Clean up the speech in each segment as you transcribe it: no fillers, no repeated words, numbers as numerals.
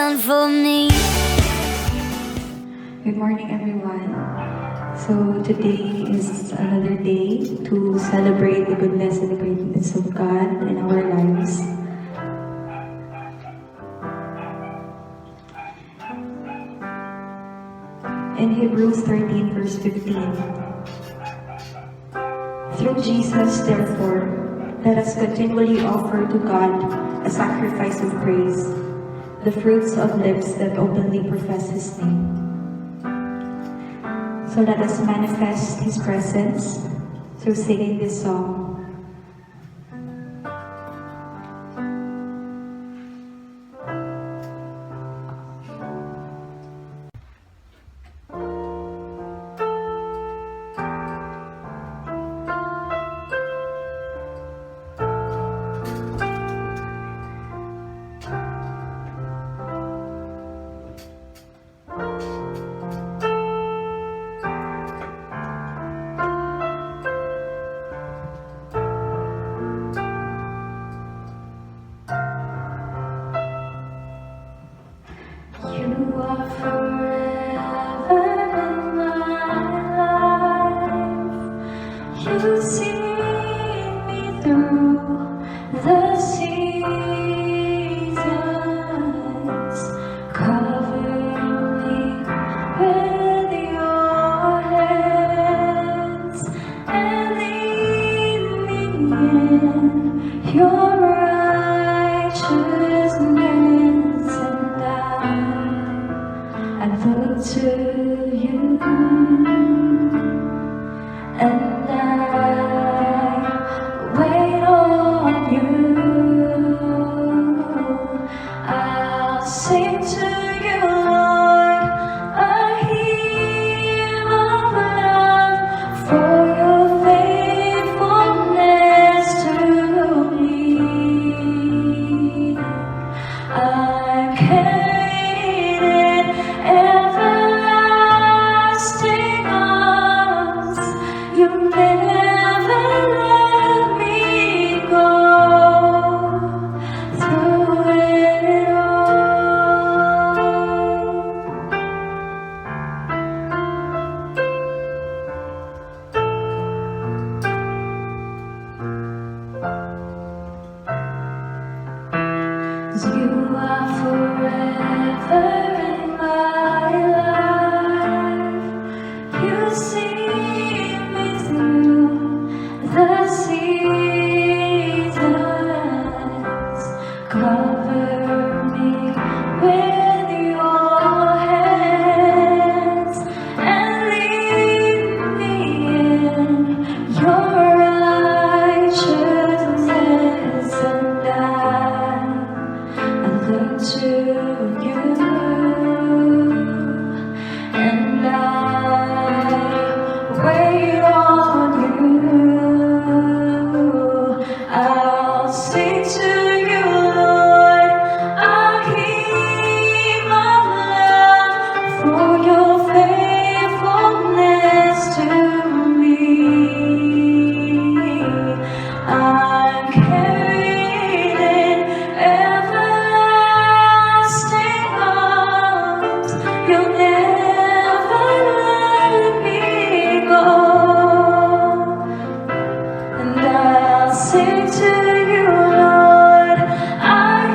done for me. Good morning, everyone. So today is another day to celebrate the goodness and the greatness of God in our lives. In Hebrews 13, verse 15, through Jesus, therefore, let us continually offer to God a sacrifice of praise, the fruits of lips that openly profess His name. So let us manifest His presence through singing this song. You are forever in my life. You see me through the seasons. Cover me with your hands and lead me in your righteousness, and I look to you, and I wait on you. I'll sing to you, Lord, a hymn of love for your faithfulness to me. I'm carried in everlasting arms. You never let me go. Through it all, you are forever in my life. You see me through the seasons. Cover me with your hands and lead me in your righteousness, and I look to you, and I wait on you. I'll sing to you, Lord, a hymn of love for your faithfulness to me. I'm carried in everlasting arms. You'll never let me go. And I'll sing to you, Lord, a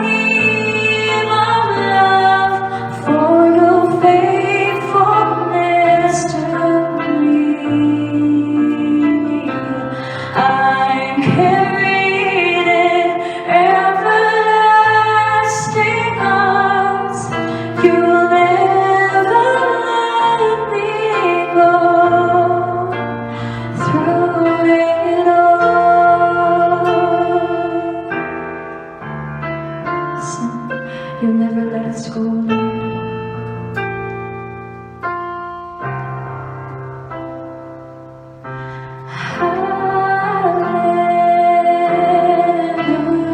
hymn of love for your faithfulness to me. I'm carried in everlasting arms. You'll never let me go. Through it all, listen, you'll never let us go, Lord. Hallelujah.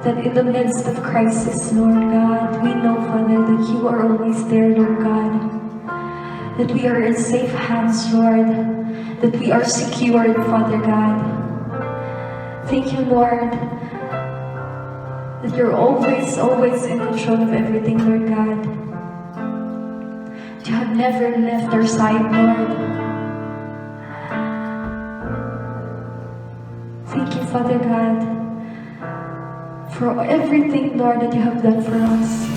that in the midst of crisis, Lord God, we know, Father, that you are always there, Lord God. That we are in safe hands, Lord. That we are secured, Father God. Thank you, Lord, that you're always, always in control of everything, Lord God. You have never left our side, Lord. Thank you, Father God, for everything, Lord, that you have done for us.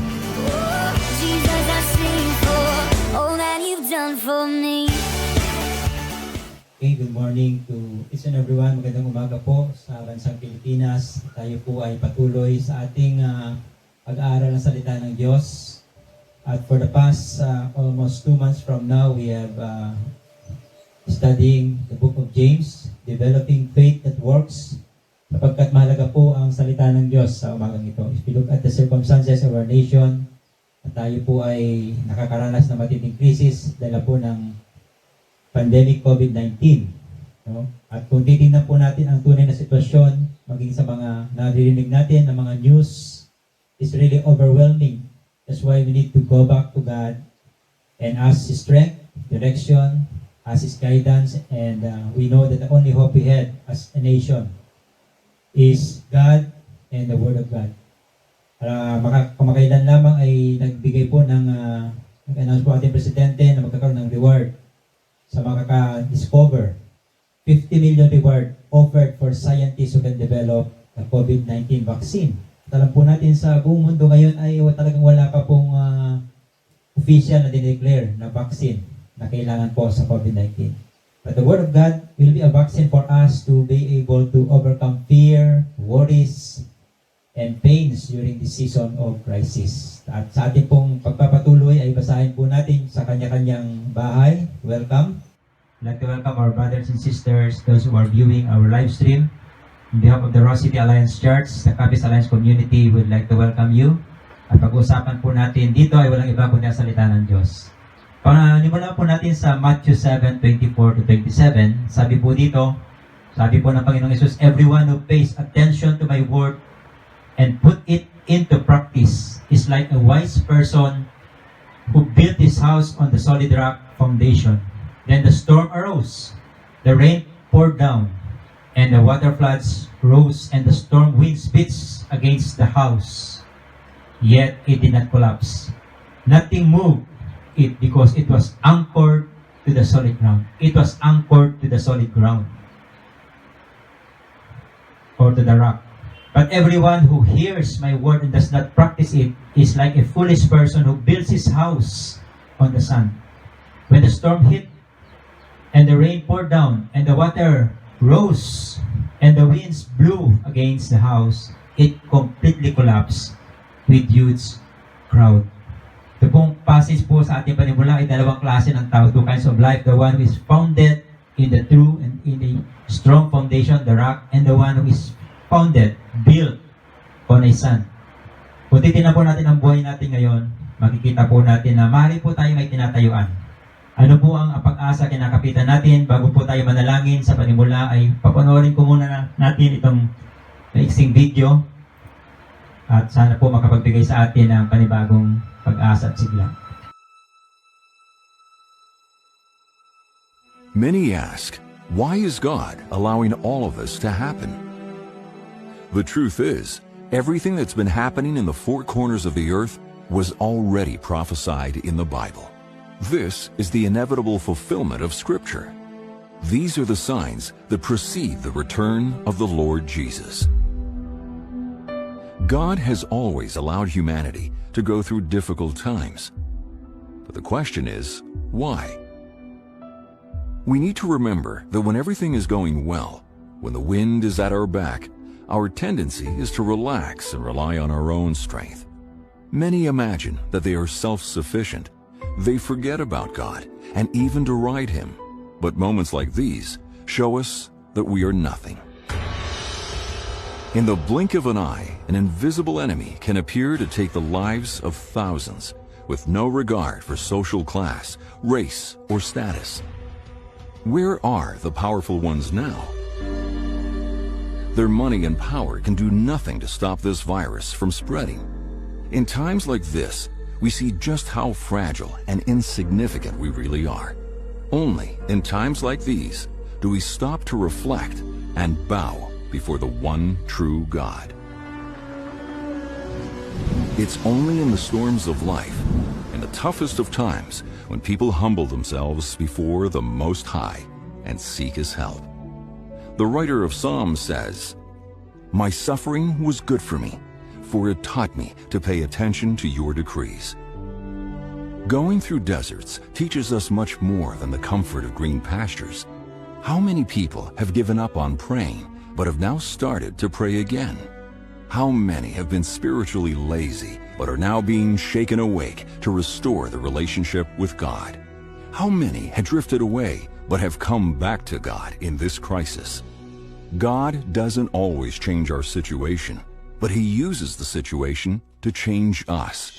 Jesus, I sing for all that you've done for me. Okay, good morning to each and everyone. Magandang umaga po sa bansang Pilipinas. Tayo po ay patuloy sa ating pag-aaral ng salita ng Diyos. At for the past almost 2 months from now, we have studying the book of James, developing faith that works. Sapagkat mahalaga po ang salita ng Diyos sa umagang ito. If you look at the circumstances of our nation, at tayo po ay nakakaranas ng matinding krisis dahil po ng pandemic COVID-19. No? At kung titingnan po natin ang tunay na sitwasyon, maging sa mga naririnig natin ng mga news, is really overwhelming. That's why we need to go back to God and ask His strength, direction, ask His guidance, and we know that the only hope we had as a nation is God and the Word of God. Kamakailan lamang ay nagbigay po ng nag-announce po ating presidente na magkakaroon ng reward sa makaka-discover. 50 million reward offered for scientists who can develop the COVID-19 vaccine. At alam po natin sa buong mundo ngayon ay talagang wala pa pong official na dineclare na vaccine na kailangan po sa COVID-19. But the Word of God will be a vaccine for us to be able to overcome fear, worries, and pains during this season of crisis. At sa ating pong pagpapatuloy ay basahin po natin sa kanya-kanyang bahay. Welcome. I'd like to welcome our brothers and sisters, those who are viewing our live stream. On behalf of the Ross City Alliance Church, the Capiz Alliance community, we'd like to welcome you. At pag-uusapan po natin dito ay walang iba kundi ang salita ng Diyos. Panimulan po natin sa Matthew 7:24-27. Sabi po dito, sabi po ng Panginoong Yesus, everyone who pays attention to my word and put it into practice is like a wise person who built his house on the solid rock foundation. Then the storm arose, the rain poured down, and the water floods rose, and the storm winds beat against the house. Yet it did not collapse. Nothing moved it because it was anchored to the solid ground. It was anchored to the solid ground, or to the rock. But everyone who hears my word and does not practice it is like a foolish person who builds his house on the sand. When the storm hit, and the rain poured down, and the water rose, and the winds blew against the house, it completely collapsed with huge crowd. Ito pong passage po sa ating panimula ay dalawang klase ng tao, two kinds of life. The one who is founded in the true and in a strong foundation, the rock, and the one who is founded, built on a sand. Kung titignan po natin ang buhay natin ngayon, makikita po natin na maaari po tayo may tinatayuan. Ano po ang pag-asa kinakapitan natin? Bago po tayo manalangin sa panimula ay papanoorin ko muna natin itong maiksing video at sana po makapagbigay sa atin ng panibagong pag-asa at sigla. Many ask, why is God allowing all of this to happen? The truth is, everything that's been happening in the four corners of the earth was already prophesied in the Bible. This is the inevitable fulfillment of Scripture. These are the signs that precede the return of the Lord Jesus. God has always allowed humanity to go through difficult times. But the question is, why? We need to remember that when everything is going well, when the wind is at our back, our tendency is to relax and rely on our own strength. Many imagine that they are self-sufficient. They forget about God and even deride Him. But moments like these show us that we are nothing. In the blink of an eye, an invisible enemy can appear to take the lives of thousands with no regard for social class, race, or status. Where are the powerful ones now? Their money and power can do nothing to stop this virus from spreading. In times like this, we see just how fragile and insignificant we really are. Only in times like these do we stop to reflect and bow before the one true God. It's only in the storms of life, in the toughest of times, when people humble themselves before the Most High and seek His help. The writer of Psalms says, "My suffering was good for me, for it taught me to pay attention to your decrees." Going through deserts teaches us much more than the comfort of green pastures. How many people have given up on praying, but have now started to pray again? How many have been spiritually lazy, but are now being shaken awake to restore the relationship with God? How many had drifted away, but have come back to God in this crisis? God doesn't always change our situation, but He uses the situation to change us.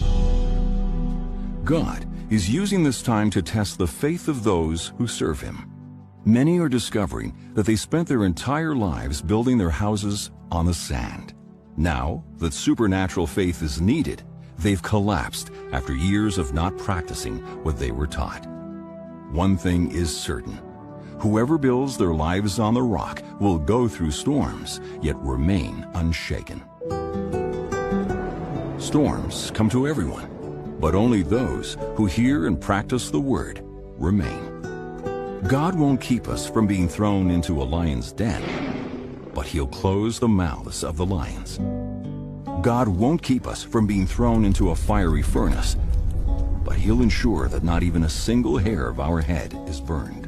God is using this time to test the faith of those who serve Him. Many are discovering that they spent their entire lives building their houses on the sand. Now that supernatural faith is needed, they've collapsed after years of not practicing what they were taught. One thing is certain: whoever builds their lives on the rock will go through storms, yet remain unshaken. Storms come to everyone, but only those who hear and practice the Word remain. God won't keep us from being thrown into a lion's den, but He'll close the mouths of the lions. God won't keep us from being thrown into a fiery furnace, but He'll ensure that not even a single hair of our head is burned.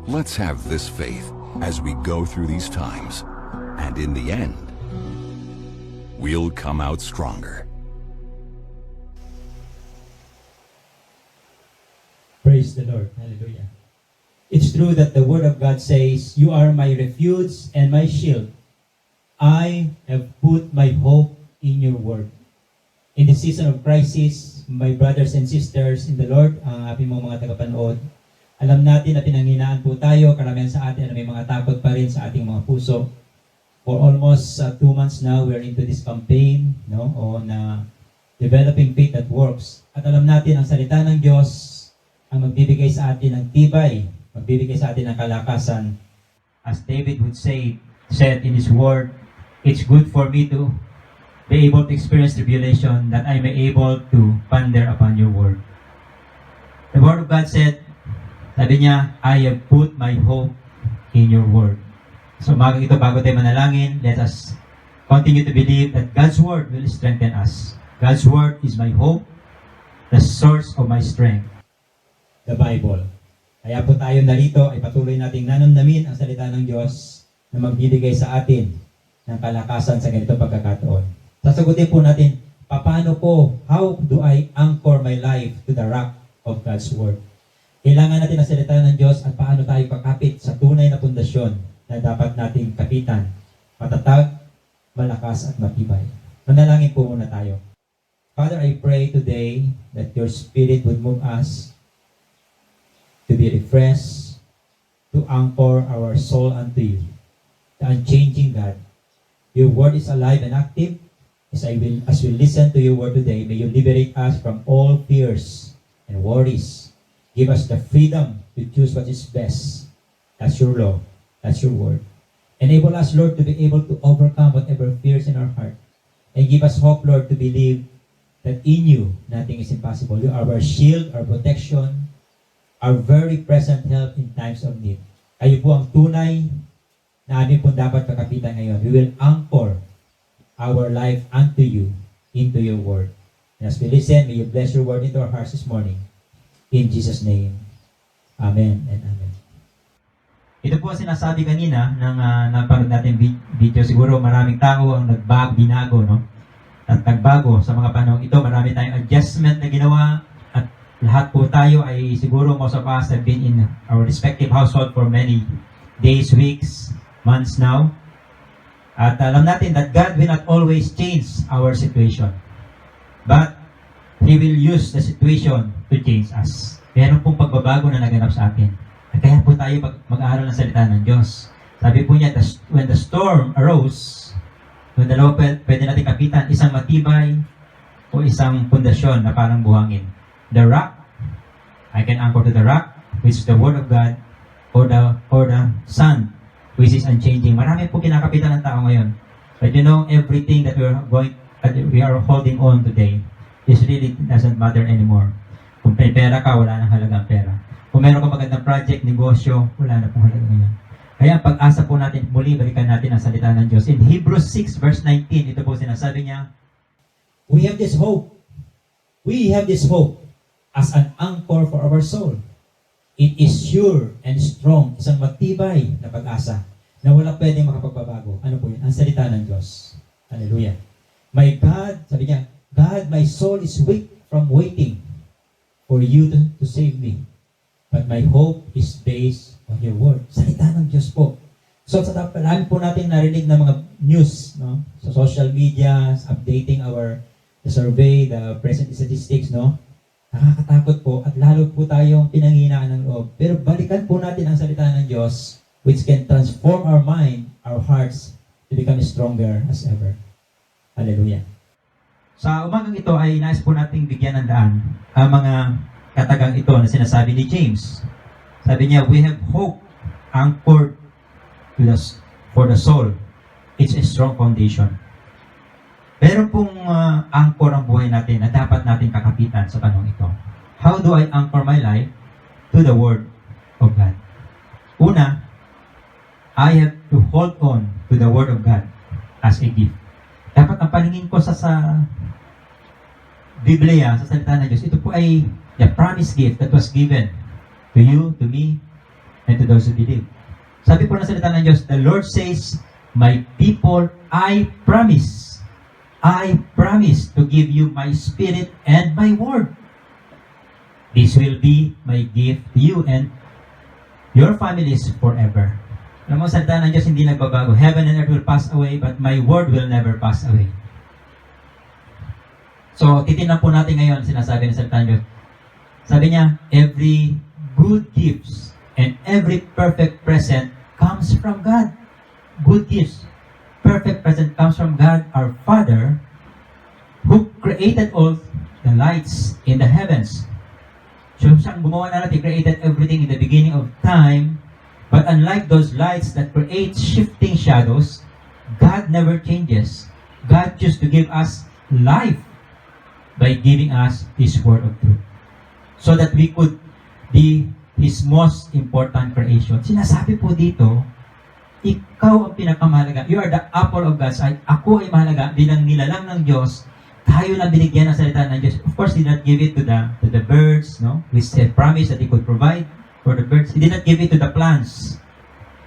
Let's have this faith as we go through these times, and in the end, we'll come out stronger. Praise the Lord. Hallelujah. It's true that the Word of God says, "You are my refuge and my shield. I have put my hope in your Word." In the season of crisis, my brothers and sisters in the Lord, ang ating mga tagapanood, alam natin na pinanghinaan po tayo, karamihan sa atin na may mga takot pa rin sa ating mga puso. For almost 2 months now, we're into this campaign on developing faith that works. At alam natin, ang salita ng Diyos ang magbibigay sa atin ng tibay, magbibigay sa atin ng kalakasan. As David would said in his word, "It's good for me to be able to experience tribulation, that I may able to ponder upon your word." The word of God said, sabi niya, "I have put my hope in your word." So umagang ito, bago tayo manalangin, let us continue to believe that God's word will strengthen us. God's word is my hope, the source of my strength. The Bible. Kaya po tayo narito ay patuloy nating nanamnamin ang salita ng Diyos na magbibigay sa atin ng kalakasan sa ganitong pagkakataon. Sasagutin po natin, how do I anchor my life to the rock of God's Word? Kailangan natin ang salita ng Diyos at paano tayo kakapit sa tunay na pundasyon na dapat nating kapitan, matatag, malakas at matibay. Manalangin po muna tayo. Father, I pray today that your Spirit would move us to be refreshed, to anchor our soul unto you, the unchanging God. Your word is alive and active. As we listen to your word today, may you liberate us from all fears and worries. Give us the freedom to choose what is best. That's your law. That's your word. Enable us, Lord, to be able to overcome whatever fears in our heart. And give us hope, Lord, to believe that in you, nothing is impossible. You are our shield, our protection, our very present help in times of need. Kayo po ang tunay na amin po dapat kakapitan ngayon. We will anchor our life unto you, into your word. And as we listen, may you bless your word into our hearts this morning. In Jesus' name. Amen and amen. Ito po ang sinasabi kanina ng napanood natin video. Siguro maraming tao ang binago, no? At nagbago sa mga panahon ito. Marami tayong adjustment na ginawa. Lahat po tayo ay siguro most of us have been in our respective household for many days, weeks, months now. At alam natin that God will not always change our situation. But He will use the situation to change us. Meron pong pagbabago na naganap sa atin. At kaya po tayo mag-aaral ng salita ng Diyos. Sabi po niya, when the storm arose, yung dalawa pwede natin kapitan, isang matibay o isang pundasyon na parang buhangin. The rock, I can anchor to the rock, which is the word of God, or the sun, which is unchanging. Marami po kinakapitan ng tao ngayon. But you know, everything that we are holding on today is really doesn't matter anymore. Kung may pera ka, wala nang halagang pera. Kung meron ka magandang project, negosyo, wala na pong halaga ngayon. Kaya ang pag-asa po natin, muli balikan natin ang salita ng Diyos. In Hebrews 6 verse 19, ito po sinasabi niya, we have this hope. We have this hope as an anchor for our soul. It is sure and strong, isang matibay na pag-asa na wala pwedeng makapagbabago. Ano po yun? Ang salita ng Diyos. Hallelujah. My God, sabi niya, God, my soul is weak from waiting for you to save me. But my hope is based on your word. Salita ng Diyos po. So sa dami po natin narinig na mga news, no? Sa social media, updating the survey, the present statistics, no? Nakakatakot po at lalo po tayong pinanghinaan ng loob. Pero balikan po natin ang salita ng Diyos which can transform our mind, our hearts to become stronger as ever. Hallelujah. Sa umagang ito ay nais po nating bigyan ng daan ang mga katagang ito na sinasabi ni James. Sabi niya, we have hope anchored for the soul. It's a strong foundation. Pero pong anchor ang buhay natin na dapat natin kakapitan sa panahon ito. How do I anchor my life to the Word of God? Una, I have to hold on to the Word of God as a gift. Dapat ang paningin ko sa Biblia, sa salita ng Diyos, ito po ay the promise gift that was given to you, to me, and to those who believe. Sabi po ng salita ng Diyos, the Lord says, my people, I promise to give you my spirit and my word. This will be my gift to you and your families forever. Alam mo, salita ng Diyos hindi nagbabago. Heaven and earth will pass away, but my word will never pass away. So, titignan po natin ngayon, sinasabi ng salita ng Diyos. Sabi niya, every good gifts and every perfect present comes from God. Good gifts, perfect present comes from God, our Father, who created all the lights in the heavens. So, siyang gumawa na natin, created everything in the beginning of time. But unlike those lights that create shifting shadows, God never changes. God chose to give us life by giving us His word of truth. So that we could be His most important creation. Sinasabi po dito, ikaw ang pinakamahalaga. You are the apple of God's eye. Ako ay mahalaga bilang nilalang ng Diyos. Tayo na binigyan ng salita ng Diyos. Of course, He did not give it to the birds, no? We said promise that He could provide for the birds. He did not give it to the plants.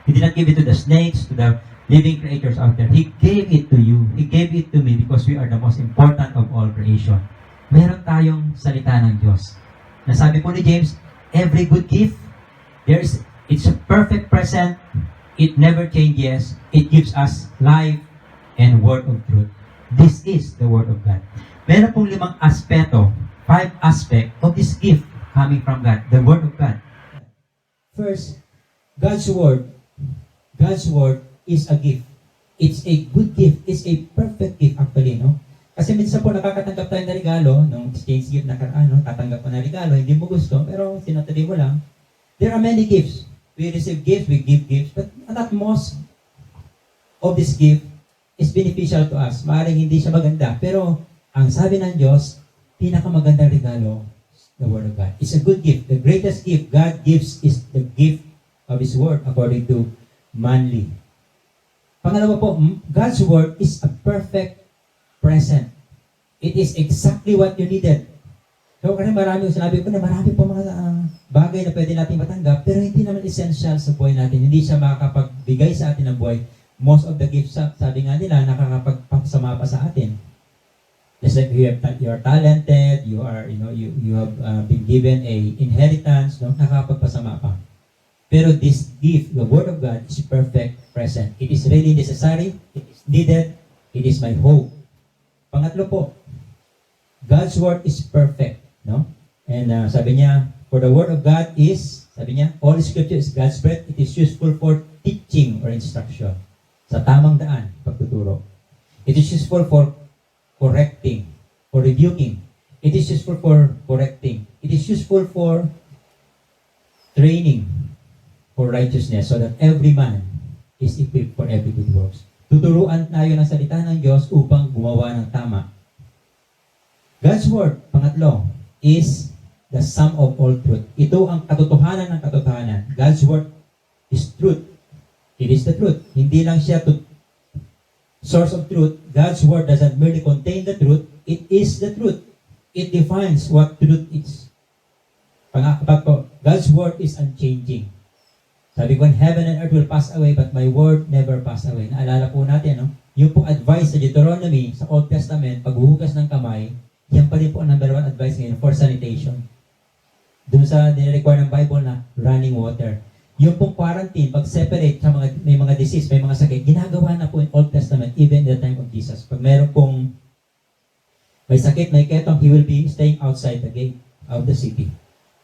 He did not give it to the snakes, to the living creatures out there. He gave it to you. He gave it to me because we are the most important of all creation. Meron tayong salita ng Diyos. Nasabi po ni James, every good gift, it's a perfect present. It never changes. It gives us life and word of truth. This is the word of God. Meron pong 5 aspeto, 5 aspects of this gift coming from God, the word of God. First, God's word is a gift. It's a good gift. It's a perfect gift actually, no? Kasi minsan po nakakatanggap tayo ng regalo, nung exchange gift na tatanggap ko na regalo, hindi mo gusto, pero sinatabi mo lang. There are many gifts. We receive gifts, we give gifts, but not most of this gift is beneficial to us. Maaaring hindi siya maganda, pero ang sabi ng Diyos, pinakamagandang regalo, the Word of God. It's a good gift. The greatest gift God gives is the gift of His Word according to Manly. Pangalawa po, God's Word is a perfect present. It is exactly what you needed. So, kasi sinabi ko na marami po mga bagay na pwede natin matanggap, pero hindi naman essential sa buhay natin. Hindi siya makakapagbigay sa atin ng buhay. Most of the gifts, sabi nga nila, nakakapagpasama pa sa atin. Just like you are talented, you have been given a inheritance, no? Nakakapagpasama pa. Pero this gift, the Word of God, is perfect present. It is really necessary, it is needed, it is my hope. Pangatlo po, God's Word is perfect, no? And sabi niya, for the Word of God is, sabi niya, all Scripture is God's breath. It is useful for teaching or instruction. Sa tamang daan, pagtuturo. It is useful for correcting, for rebuking. It is useful for correcting. It is useful for training for righteousness so that every man is equipped for every good works. Tuturuan tayo ng salita ng Diyos upang gumawa ng tama. God's Word, pangatlo, is the sum of all truth. Ito ang katotohanan ng katotohanan. God's Word is truth. It is the truth. Hindi lang siya source of truth. God's Word doesn't merely contain the truth. It is the truth. It defines what truth is. Pangapat po, God's Word is unchanging. Sabi ko, heaven and earth will pass away, but my word never pass away. Naalala po natin, no? Yung po advice sa Deuteronomy, sa Old Testament, paghuhugas ng kamay, yan pa rin po ang number 1 advice ngayon for sanitation. Doon sa nire-require ng Bible na running water. Yung pong quarantine, pag-separate sa may mga disease, may mga sakit, ginagawa na po in Old Testament, even in the time of Jesus. Pag meron pong may sakit, may ketong, he will be staying outside the gate of the city.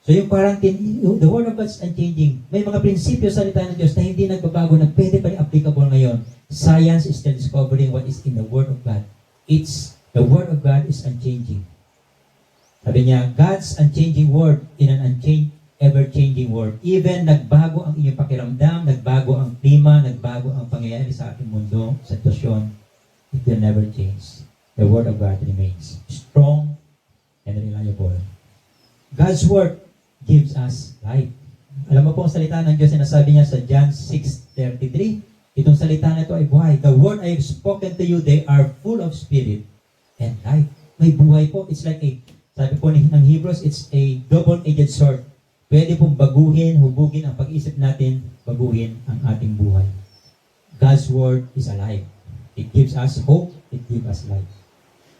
So yung quarantine, the Word of God is unchanging. May mga prinsipyo sa salita ng Diyos na hindi nagbabago, na pwede pa rin applicable ngayon. Science is still discovering what is in the Word of God. The Word of God is unchanging. Sabi niya, God's unchanging Word in an ever-changing world. Even nagbago ang inyong pakiramdam, nagbago ang klima, nagbago ang pangyayari sa ating mundo, sitwasyon, it will never change. The Word of God remains strong and reliable. God's Word gives us life. Alam mo po ang salita ng Diyos, sinasabi niya sa John 6:33, itong salita na ito ay buhay. The word I have spoken to you, they are full of spirit and life. May buhay po. It's like sabi po ng Hebrews, it's a double-edged sword. Pwede pong baguhin, hubugin ang pag-isip natin, baguhin ang ating buhay. God's Word is alive. It gives us hope, it gives us life.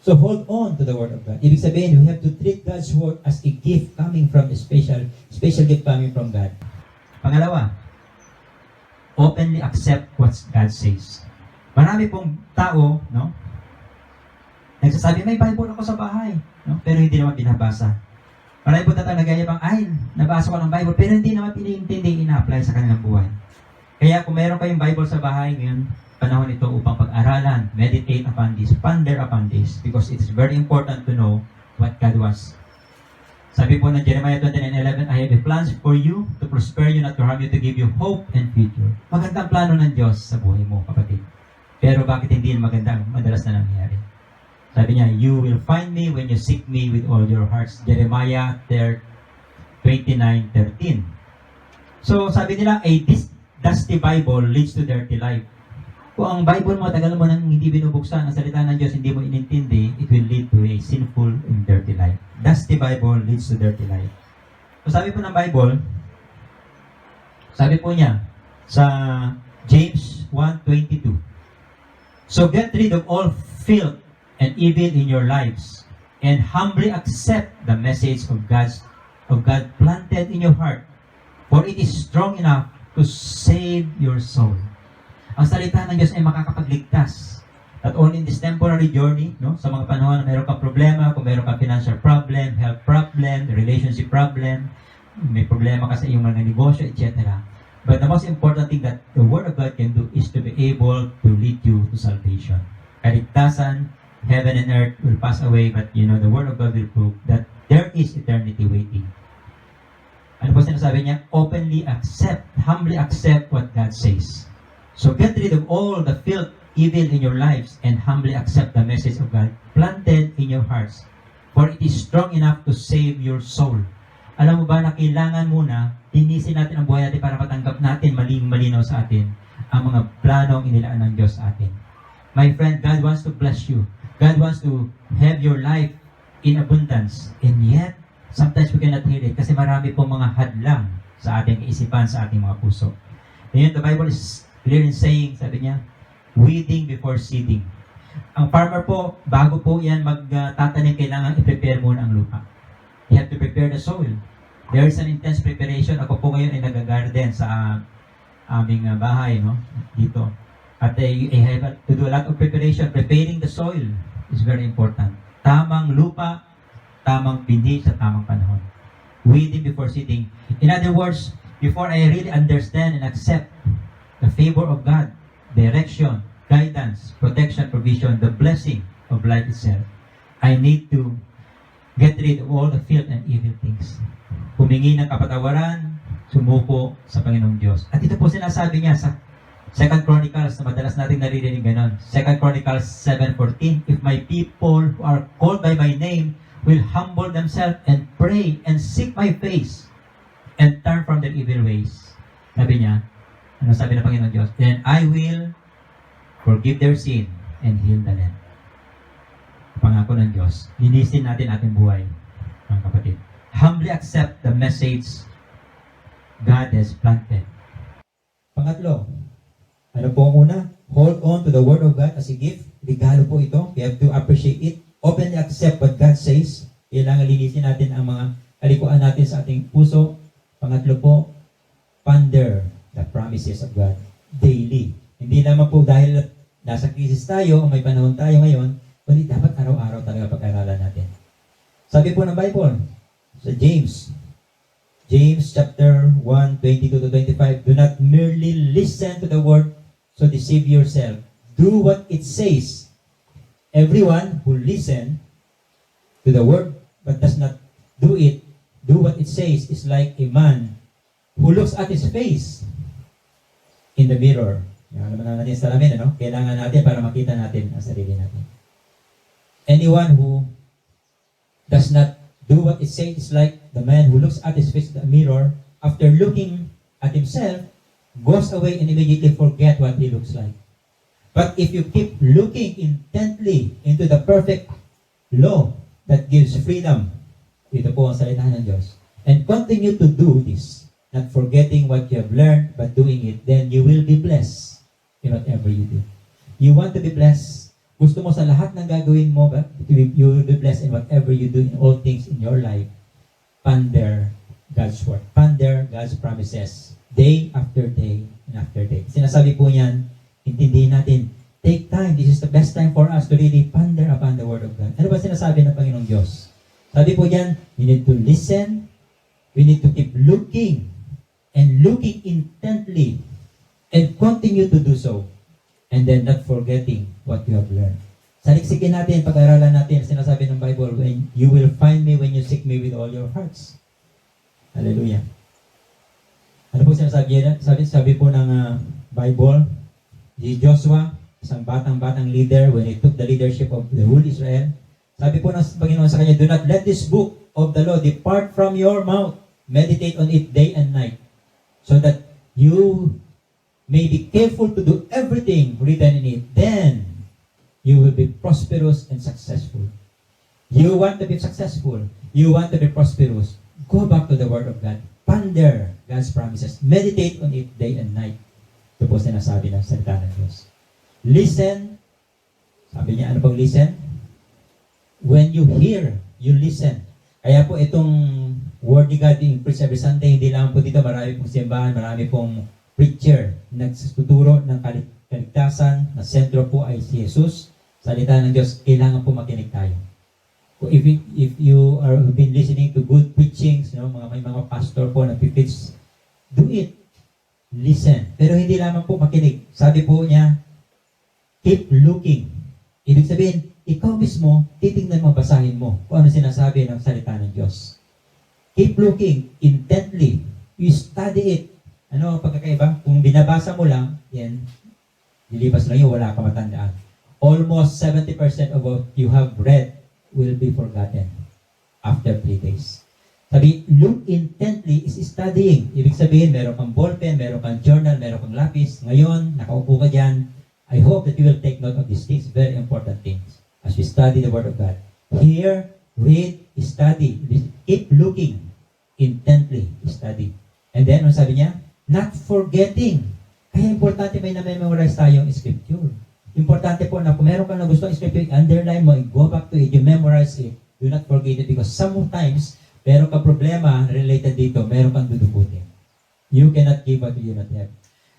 So hold on to the Word of God. Ibig sabihin, we have to treat God's Word as a gift coming from a special gift coming from God. Pangalawa, openly accept what God says. Marami pong tao, no? Nagsasabi, may Bible ako sa bahay, no? Pero hindi naman binabasa. Marami po tatang nagayabang, ay, nabasa ko ng Bible, pero hindi naman piniintindi, ina-apply sa kanilang buhay. Kaya kung meron kayong Bible sa bahay ngayon, panahon ito upang pag-aralan, meditate upon this, ponder upon this, because it is very important to know what God wants. Sabi po ng Jeremiah 29:11, I have a plans for you to prosper you, not to harm you, to give you hope and future. Magandang plano ng Diyos sa buhay mo, kapatid. Pero bakit hindi magandang madalas na nangyayari? Sabi niya, you will find me when you seek me with all your hearts. Jeremiah 29:13. So sabi nila, a dusty Bible leads to dirty life. Kung ang Bible mo, tagal mo nang hindi binubuksan, ang salita ng Diyos, hindi mo inintindi, it will lead to a sinful and dirty life. Dusty Bible leads to dirty life. So sabi po ng Bible, sabi po niya, sa James 1:22, so get rid of all filth and evil in your lives, and humbly accept the message of God planted in your heart, for it is strong enough to save your soul. Ang salita ng Diyos ay makakapagligtas. Not only in this temporary journey, no? Sa mga panahon na meron kang problema, kung meron kang financial problem, health problem, relationship problem, may problema ka sa iyong mga negosyo, etc. But the most important thing that the Word of God can do is to be able to lead you to salvation. Kaligtasan, heaven and earth will pass away, but the Word of God will prove that there is eternity waiting. Ano po sinasabi niya? Openly accept, humbly accept what God says. So get rid of all the filth, evil in your lives, and humbly accept the message of God planted in your hearts. For it is strong enough to save your soul. Alam mo ba na kailangan muna linisin natin ang buhay natin para matanggap natin malinaw sa atin ang mga planong inilaan ng Diyos sa atin. My friend, God wants to bless you. God wants to have your life in abundance. And yet, sometimes we cannot hear it kasi marami pong mga hadlang sa ating kaisipan, sa ating mga puso. And the Bible is clear in saying, sabi niya, weeding before seeding. Ang farmer po, bago po yan magtatanim, kailangan i-prepare muna ang lupa. You have to prepare the soil. There is an intense preparation. Ako po ngayon ay nag-garden sa aming bahay, no? Dito. At I have to do a lot of preparation. Preparing the soil is very important. Tamang lupa, tamang pinhi sa tamang panahon. Weeding before seeding. In other words, before I really understand and accept the favor of God, direction, guidance, protection, provision, the blessing of life itself, I need to get rid of all the filth and evil things. Humingi ng kapatawaran, sumuko sa Panginoong Diyos. At ito po sinasabi niya sa 2 Chronicles na madalas natin naririnig ganon. 2 Chronicles 7:14, if my people who are called by my name will humble themselves and pray and seek my face and turn from their evil ways. Sabi niya, ano sabi ng Panginoon Diyos? Then I will forgive their sin and heal the land. Pangako ng Diyos, linisin natin ating buhay, mga kapatid. Humbly accept the message God has planted. Pangatlo, ano po ang una? Hold on to the Word of God as a gift. Regalo po ito. We have to appreciate it. Openly accept what God says. Kailangan linisin natin ang mga kalikuan natin sa ating puso. Pangatlo po, ponder the promises of God daily. Hindi naman po dahil nasa krisis tayo o may panahon tayo ngayon, kundi dapat araw-araw talaga pag-aralan natin. Sabi po ng Bible, sa James chapter 1, 22-25, do not merely listen to the word, so deceive yourself. Do what it says. Everyone who listen to the word but does not do what it says is like a man who looks at his face in the mirror. Yan naman natin sa salamin, ano? Kailangan natin para makita natin ang sarili natin. Anyone who does not do what it says is like the man who looks at his face in the mirror, after looking at himself, goes away and immediately forget what he looks like. But if you keep looking intently into the perfect law that gives freedom, ito po ang salita ng Diyos, and continue to do this, not forgetting what you have learned, but doing it, then you will be blessed in whatever you do. You want to be blessed? Gusto mo sa lahat ng gagawin mo, but you will be blessed in whatever you do in all things in your life. Ponder God's word. Ponder God's promises. Day after day and after day. Sinasabi po niyan, intindihin natin, take time. This is the best time for us to really ponder upon the word of God. Ano ba sinasabi ng Panginoong Diyos? Sabi po diyan, we need to listen. We need to keep looking and looking intently and continue to do so. And then not forgetting what you have learned. Saliksikin natin, pag-aralan natin, sinasabi ng Bible, when you will find me when you seek me with all your hearts. Hallelujah. Ano po sinasabi niya? Sabi po ng Bible, si Joshua, isang batang leader, when he took the leadership of the whole Israel, sabi po ng Panginoon sa kanya, do not let this book of the law depart from your mouth. Meditate on it day and night, so that you may be careful to do everything written in it. Then, you will be prosperous and successful. You want to be successful. You want to be prosperous. Go back to the Word of God. Ponder God's promises. Meditate on it day and night. Ito po sinasabi ng salita ng Diyos. Listen. Sabi niya, ano pong listen? When you hear, you listen. Kaya po itong Word ni God being preached every Sunday, hindi lang po dito, marami pong simbahan, marami pong preacher, nagsuturo ng kaligtasan, na sentro po ay si Jesus. Salita ng Diyos, kailangan po makinig tayo. If you are been listening to good preachings, may mga pastor po na preach, do it. Listen. Pero hindi lamang po makinig. Sabi po niya, keep looking. Ibig sabihin, ikaw mismo, titingnan mo, basahin mo kung ano sinasabi ng salita ng Diyos. Keep looking intently. You study it. Ano ang pagkakaiba? Kung binabasa mo lang, yan, lilipas lang yun, wala ka matandaan. Almost 70% of what you have read will be forgotten after 3 days. Sabi, look intently is studying. Ibig sabihin, meron kang ballpen, meron kang journal, meron kang lapis. Ngayon, nakaupo ka dyan. I hope that you will take note of these things, very important things, as we study the Word of God. Hear, read, study. Keep looking intently, study. And then, ano sabi niya? Not forgetting. Kaya importante may na-memorize tayong scripture. Importante po na kung meron kang nagustuhan scripture, underline mo, go back to it, you memorize it. Do not forget it because sometimes, meron kang problema related dito, meron kang dudukutin. You cannot give what you do not have.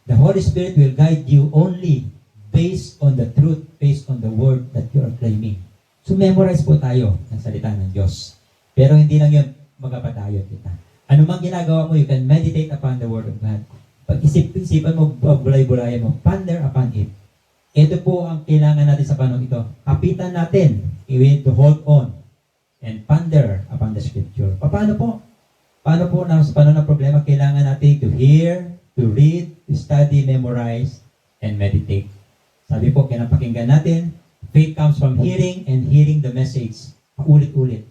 The Holy Spirit will guide you only based on the truth, based on the word that you are claiming. So memorize po tayo ng salita ng Diyos. Pero hindi lang yun, magpapatayon kita. Ano mang ginagawa mo, you can meditate upon the Word of God. Pag-isip-isipan mo, bulay-bulayan mo, ponder upon it. Ito po ang kailangan natin sa panahon ito. Kapitan natin. We need to hold on and ponder upon the scripture. Paano po? Paano po sa panahon ng problema, kailangan natin to hear, to read, to study, memorize, and meditate. Sabi po, kinapakinggan natin, faith comes from hearing and hearing the message. Paulit-ulit.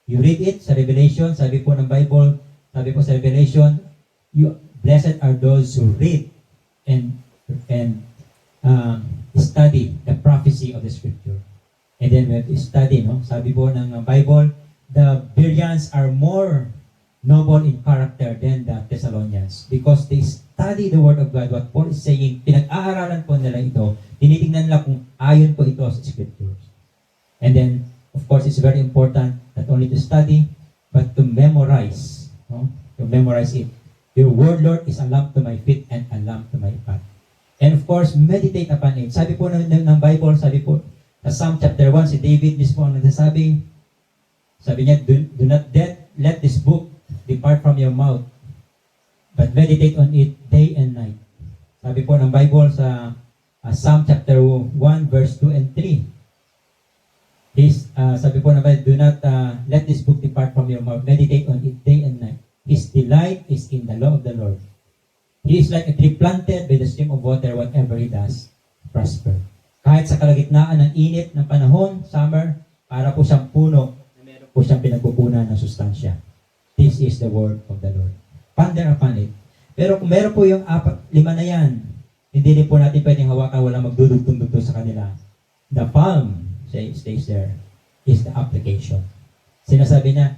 You read it sa Revelation, sabi po ng Bible, sabi po sa Revelation, blessed are those who read and study the prophecy of the scripture. And then we have to study, no? Sabi po ng Bible, the Bereans are more noble in character than the Thessalonians because they study the word of God. What Paul is saying, pinag-aaralan po nila ito, tinitingnan nila kung ayon po ito sa scriptures. And then, of course, it's very important not only to study, but to memorize, no? To memorize it. Your word, Lord, is a lamp to my feet and a lamp to my path. And of course, meditate upon it. Sabi po ng Bible, sabi po, sa Psalm chapter 1, si David mismo ang nagsasabi, sabi niya, do not let this book depart from your mouth, but meditate on it day and night. Sabi po ng Bible sa Psalm chapter 1, verse 2 and 3. Sabi po ng Bible, do not let this book depart from your mouth, meditate on it day and night. His delight is in the law of the Lord. He is like a tree planted by the stream of water, whatever he does, prosper. Kahit sa kalagitnaan ng init ng panahon, summer, para po siyang puno na meron po siyang pinagpupunan ng sustansya. This is the word of the Lord. Ponder upon it. Pero kung meron po yung 4, 5 na yan, hindi din po natin pwedeng hawakan, walang magdudugtong-dugtong sa kanila. The palm, stays there, is the application. Sinasabi na,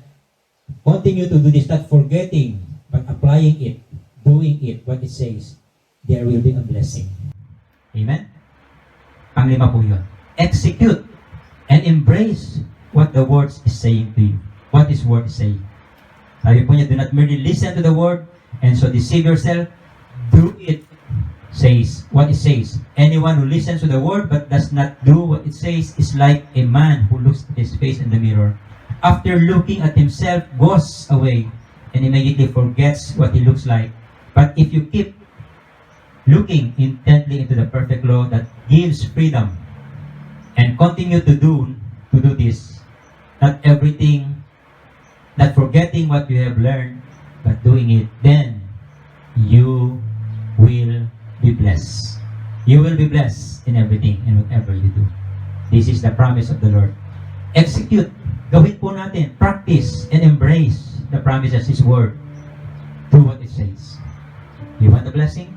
continue to do this, not forgetting, but applying it, doing it, what it says, there will be a blessing. Amen? Panglima po yun. Execute and embrace what the word is saying to you. What His word is saying. Sabi po niya, do not merely listen to the word and so deceive yourself. Do it, says, what it says. Anyone who listens to the word but does not do what it says is like a man who looks at his face in the mirror. After looking at himself, goes away and immediately forgets what he looks like. But if you keep looking intently into the perfect law that gives freedom and continue to do this, not forgetting what you have learned, but doing it, then you will be blessed. You will be blessed in everything and whatever you do. This is the promise of the Lord. Execute. Gawin po natin. Practice and embrace the promises, His word. Do what it says. You want the blessing?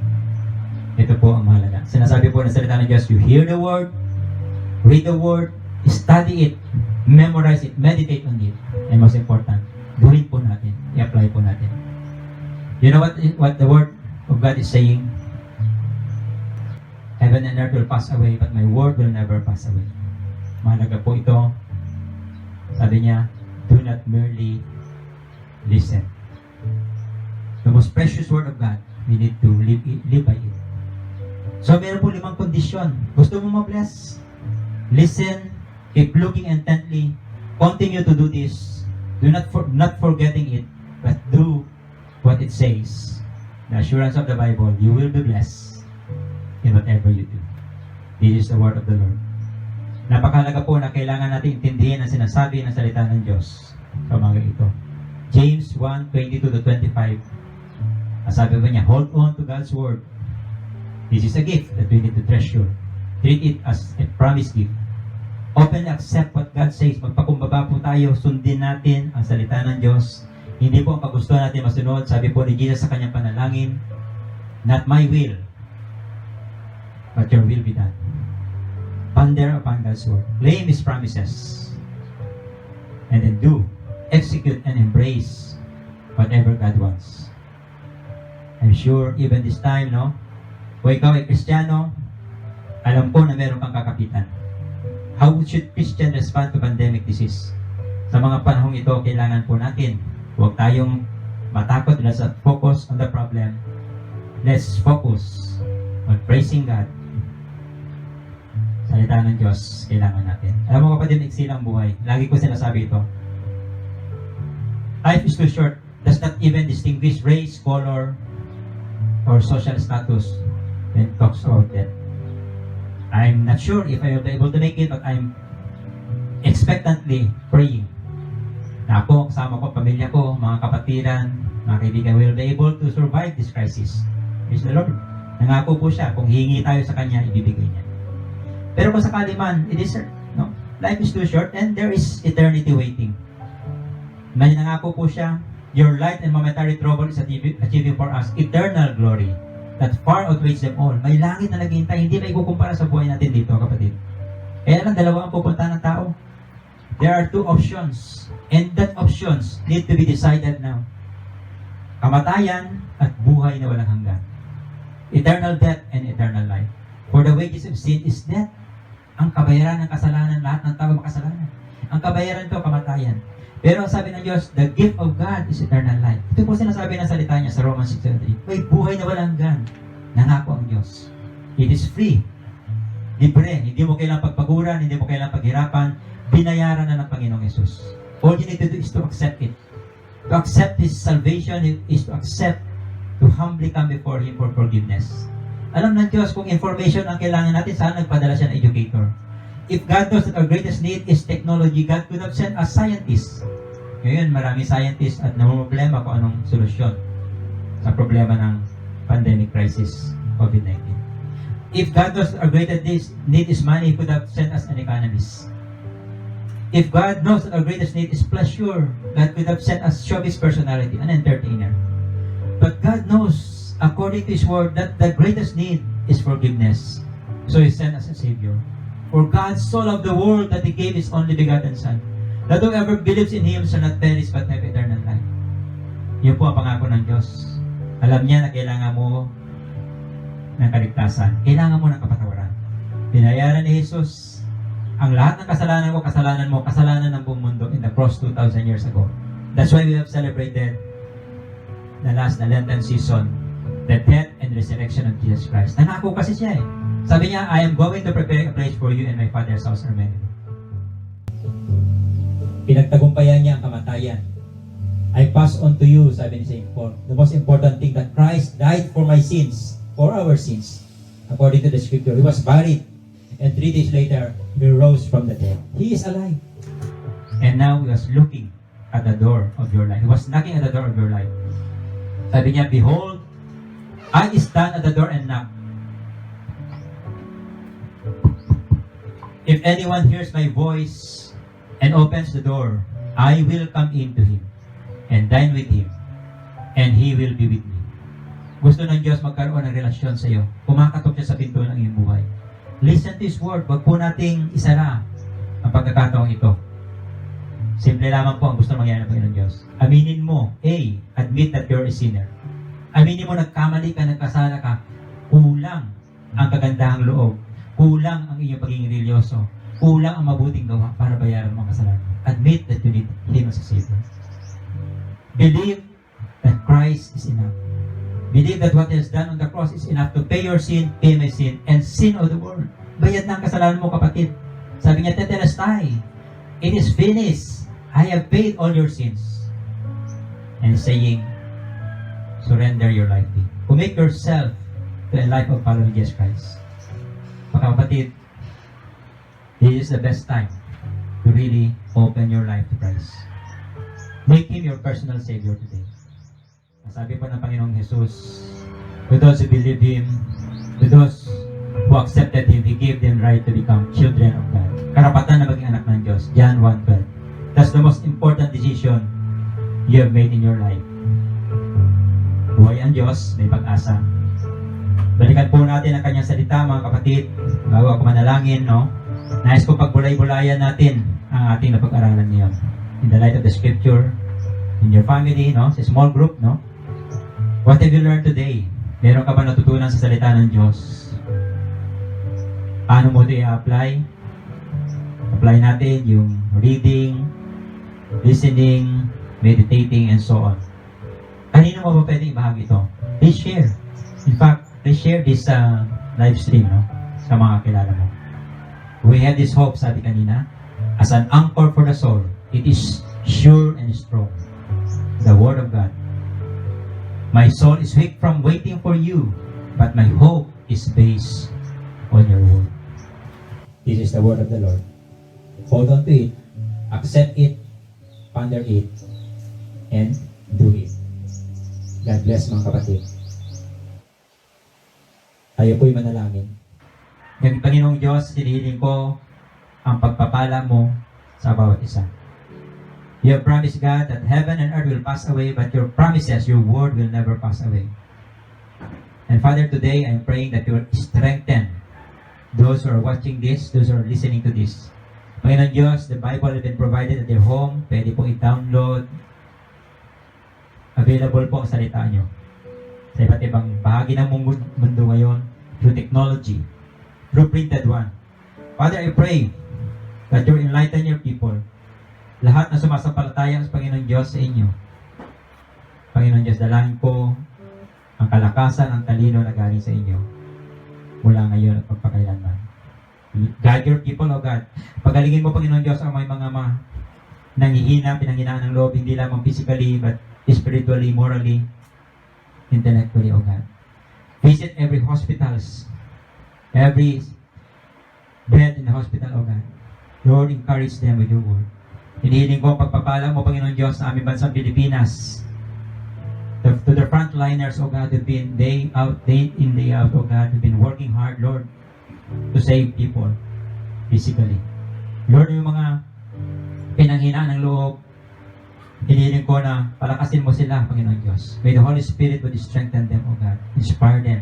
Ito po ang mahalaga. Sinasabi po ng salita ng Diyos, you hear the word, read the word, study it, memorize it, meditate on it. And most important, gawin po natin. I-apply po natin. You know what the word of God is saying? Heaven and earth will pass away, but my word will never pass away. Mahalaga po ito. Sabi niya, do not merely listen. The most precious word of God, we need to live by it. So, meron po 5 kondisyon. Gusto mo ma-bless? Listen, keep looking intently, continue to do this, not forgetting it, but do what it says. The assurance of the Bible, you will be blessed in whatever you do. This is the word of the Lord. Napakahalaga po na kailangan natin intindihin ang sinasabi ng salita ng Diyos sa mga ito. James 1:22-25. Sabi ba niya, hold on to God's word. This is a gift that we need to treasure. Treat it as a promised gift. Openly accept what God says. Magpakumbaba po tayo, sundin natin ang salita ng Diyos. Hindi po ang kagustuhan natin masunod. Sabi po ni Jesus sa kanyang panalangin, not my will, but your will be done. Ponder upon God's word. Claim His promises. And then do, execute, and embrace whatever God wants. I'm sure even this time, no? Kung ikaw ay Kristiyano, alam ko na meron kang kakapitan. How should Christian respond to pandemic disease? Sa mga panahong ito, kailangan po natin, huwag tayong matakot. Let's focus on the problem. Let's focus on praising God. Salita ng Diyos, kailangan natin. Alam mo kapatid, maiksi lang buhay. Lagi ko sinasabi ito. Life is too short. Does not even distinguish race, color, or social status when it talks about death. I'm not sure if I will be able to make it, but I'm expectantly praying na ako, kasama ko, pamilya ko, mga kapatiran, mga kaibigan, will be able to survive this crisis. Praise the Lord. Nangako po siya, kung hingi tayo sa Kanya, ibibigay niya. Pero kung sakali man, it is, no? Life is too short and there is eternity waiting. May nangako po siya, your light and momentary trouble is achieving for us eternal glory that far outweighs them all. May langit na naghihintay, hindi na ikukumpara sa buhay natin dito, kapatid. Kaya lang, dalawa ang pupunta ng tao. There are two options, and that options need to be decided now. Kamatayan at buhay na walang hanggan. Eternal death and eternal life. For the wages of sin is death. Ang kabayaran ng kasalanan, lahat ng tao makasalanan. Ang kabayaran to, kamatayan. Pero ang sabi ng Diyos, the gift of God is eternal life. Ito po sinasabi ng salita niya sa Romans 6:3. May buhay na walang hanggan. Nangako ang Diyos. It is free. Libre. Hindi mo kailangang pagpaguran, hindi mo kailangang paghirapan. Binayaran na ng Panginoong Yesus. All you need to do is to accept it. To accept His salvation is to accept, to humbly come before Him for forgiveness. Alam ng Diyos kung information ang kailangan natin, saan nagpadala siya ng educator. If God knows that our greatest need is technology, God could have sent us scientists. Ngayon, marami scientists at namumblema kung anong solusyon sa problema ng pandemic crisis, COVID-19. If God knows that our greatest need is money, He could have sent us an economist. If God knows that our greatest need is pleasure, God could have sent us showbiz personality, an entertainer. But God knows, according to His Word, that the greatest need is forgiveness. So He sent us a Savior. For God so loved the world that He gave His only begotten Son, that whoever believes in Him shall not perish but have eternal life. Yun po ang pangako ng Diyos. Alam niya na kailangan mo ng kaligtasan. Kailangan mo ng kapatawaran. Binayaran ni Jesus ang lahat ng kasalanan ko, kasalanan mo, kasalanan ng buong mundo in the cross 2,000 years ago. That's why we have celebrated the last Lenten season, the death and resurrection of Jesus Christ. Nangako kasi siya eh. Sabi niya, I am going to prepare a place for you in my Father's house are many. Pinagtagumpayan niya ang kamatayan. I pass on to you, sabi ni St. Paul, the most important thing, that Christ died for my sins, for our sins, according to the Scripture. He was buried, and 3 days later, He rose from the dead. He is alive. And now He was looking at the door of your life. He was knocking at the door of your life. Sabi niya, behold, I stand at the door and knock. If anyone hears my voice and opens the door, I will come in to him and dine with him, and he will be with me. Gusto ng Diyos magkaroon ng relasyon sa iyo. Kumakatok siya sa pinto ng iyong buhay. Listen to His Word. Wag po nating isara ang pagkakataong ito. Simple lamang po ang gusto mangyari ng Panginoon Diyos. Aminin mo, admit that you're a sinner. Aminin mo, nagkamali ka, nagkasala ka, kulang ang kagandahang loob, kulang ang iyong pagiging religyoso, kulang ang mabuting gawa para bayaran mo ang kasalanan. Admit that you need Him as a Savior. Believe that Christ is enough. Believe that what He has done on the cross is enough to pay your sin, pay my sin, and sin of the world. Bayad na ang kasalanan mo, kapatid. Sabi niya, tetelestai, it is finished. I have paid all your sins. And saying, surrender your life to Him. Commit yourself to a life of following Jesus Christ. Mga kapatid, this is the best time to really open your life to Christ. Make Him your personal Savior today. Sabi po ng Panginoong Jesus, to those who believe Him, to those who accepted Him, He gave them right to become children of God. Karapatan na maging anak ng Diyos. John 1:12. That's the most important decision you have made in your life. Buhay ang Diyos, may pag-asa. Balikan po natin ang Kanyang salita, mga kapatid. Bago ako manalangin, no? Nais ko pagbulay-bulayan natin ang ating napag-aralan ngayon. In the light of the Scripture, in your family, no? Sa small group, no? What have you learned today? Meron ka ba natutunan sa salita ng Diyos? Paano mo ito i-apply? Apply natin yung reading, listening, meditating, and so on. Kanino mo ba pwede ibahagi ito? Please share. In fact, please share this live stream, no? Sa mga kilala mo. We have this hope, sabi kanina, as an anchor for the soul. It is sure and strong. The Word of God. My soul is weak from waiting for you, but my hope is based on your word. This is the word of the Lord. Hold on to it, accept it, ponder it, and do it. God bless mga kapatid. Tayo po'y manalangin. Panginoong Diyos, hinihiling ko ang pagpapala mo sa bawat isa. You have promised, God, that heaven and earth will pass away, but your promises, your word will never pass away. And Father, today I'm praying that you will strengthen those who are watching this, those who are listening to this. Panginoon Diyos, the Bible has been provided at their home. Pwede po i-download. Available po ang salita nyo sa iba't ibang bahagi ng mundo ngayon through technology, through printed one. Father, I pray that you enlighten your people. Lahat na sumasampalataya sa Panginoon Diyos sa inyo. Panginoon Diyos, dalangin ko ang kalakasan, ang talino na galing sa inyo mula ngayon at pagpakailanman. Guide your people, O God. Pagalingin mo, Panginoon Diyos, ang may mga nanghihina, pinanghinaan ng loob, hindi lamang physically, but spiritually, morally, intellectually, O God. Visit every hospitals, every bed in the hospital, O God. Lord, encourage them with your word. Hinihiling ko ang pagpapala mo, Panginoon Diyos, sa aming bansang Pilipinas. To the frontliners, O God, who've been day in, day out, O God, who've been working hard, Lord, to save people physically. Lord, yung mga pinanghinaan ng loob, hinihiling ko na palakasin mo sila, Panginoon Diyos. May the Holy Spirit would strengthen them, O God. Inspire them.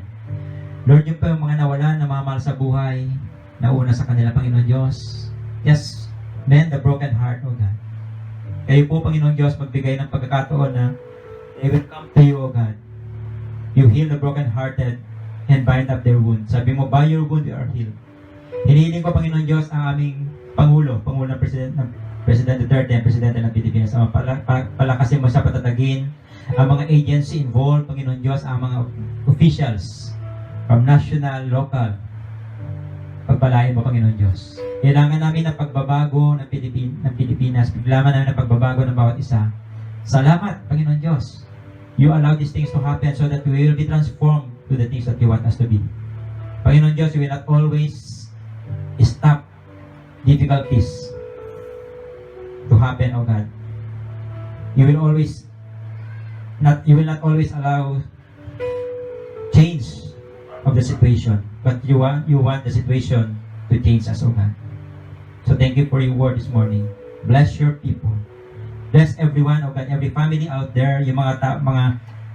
Lord, yung pa yung mga nawalan, namamahal sa buhay, nauna sa kanila, Panginoon Diyos. Yes, mend the broken heart, O God. Kayo po, Panginoon Diyos, magbigay ng pagkakataon na they will come to you, O God. You heal the broken-hearted and bind up their wounds. Sabi mo, by your wound, you are healed. Hinihiling ko, Panginoon Diyos, ang aming Pangulo ng President Duterte, ang Presidente ng Pilipinas. Palakasin mo sa patatagin ang mga agency involved, Panginoon Diyos, ang mga officials from national, local. Pagpalain mo, Panginoon Diyos. Kailangan namin ng pagbabago ng Pilipinas. Kailangan namin ng pagbabago ng bawat isa. Salamat, Panginoon Diyos. You allow these things to happen so that we will be transformed to the things that you want us to be. Panginoon Diyos, you will not always stop difficulties to happen, O God. You will not always allow change of the situation, but you want the situation to change us, O God. So thank you for your word this morning. Bless your people. Bless everyone, O God, every family out there, yung mga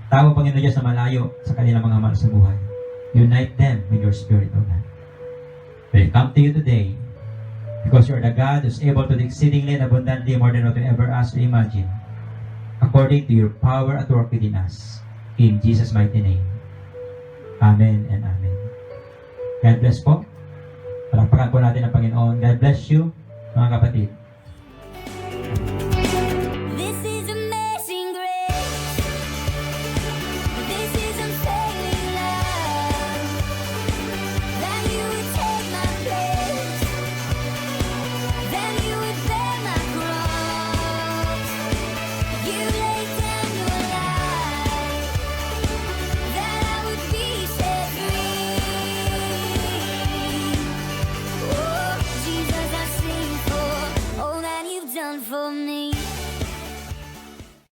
tao, Panginoon Diyos, na malayo sa kanilang mga mahal sa buhay. Unite them with your Spirit, O God. We come to you today because you are the God who is able to do exceedingly and abundantly more than what we ever ask or imagine, according to your power at work within us. In Jesus' mighty name. Amen and amen. God bless po. Palakpakan po natin ang Panginoon. God bless you, mga kapatid. This is amazing grace. This is unfailing love. That you would take my place. That you would bear my cross. You laid down your life. That I would be set free. Oh, Jesus, I sing for all that you've done for me.